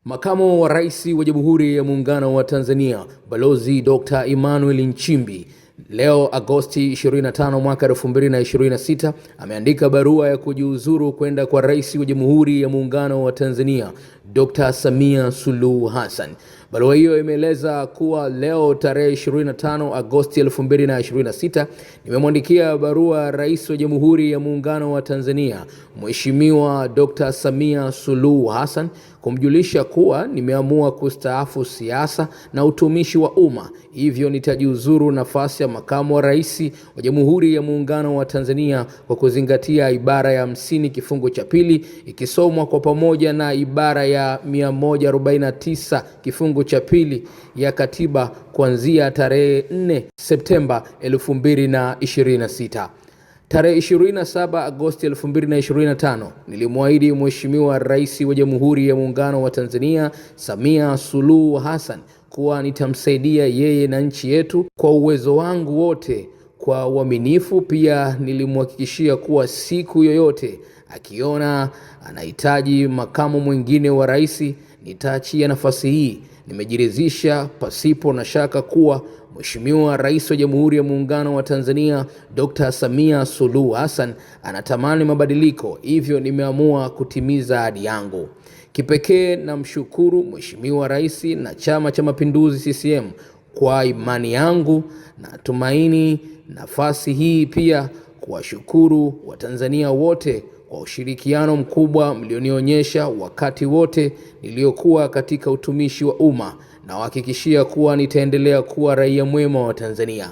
Makamu wa Rais wa Jamhuri ya Muungano wa Tanzania, Balozi Dr. Emmanuel Nchimbi, leo Agosti 25 mwaka 2026 ameandika barua ya kujiuzuru kwenda kwa Rais wa Jamhuri ya Muungano wa Tanzania, Dr. Samia Suluhu Hassan. Barua hiyo imeeleza kuwa leo tarehe 25 Agosti 2026 nimemwandikia barua Rais wa Jamhuri ya Muungano wa Tanzania, Mheshimiwa Dr. Samia Suluhu Hassan, kumjulisha kuwa nimeamua kustaafu siasa na utumishi wa umma, hivyo nitajiuzuru nafasi ya makamu wa rais wa Jamhuri ya Muungano wa Tanzania kwa kuzingatia ibara ya 50 kifungu cha pili ikisomwa kwa pamoja na ibara ya 149 kifungu cha pili ya katiba kuanzia tarehe 4 Septemba 2026. Tarehe 27 Agosti 2025 nilimwahidi Mheshimiwa Rais wa Jamhuri ya Muungano wa Tanzania, Samia Suluhu Hassan, kuwa nitamsaidia yeye na nchi yetu kwa uwezo wangu wote kwa uaminifu. Pia nilimhakikishia kuwa siku yoyote akiona anahitaji makamu mwingine wa rais, nitaachia nafasi hii. Nimejiridhisha pasipo na shaka kuwa Mheshimiwa Rais wa Jamhuri ya Muungano wa Tanzania, Dr. Samia Suluhu Hassan, anatamani mabadiliko, hivyo nimeamua kutimiza ahadi yangu. Kipekee namshukuru Mheshimiwa Rais na Chama cha Mapinduzi CCM kwa imani yangu. Natumaini nafasi hii pia kuwashukuru Watanzania wote kwa ushirikiano mkubwa mlionionyesha wakati wote niliokuwa katika utumishi wa umma, na wahakikishia kuwa nitaendelea kuwa raia mwema wa Tanzania.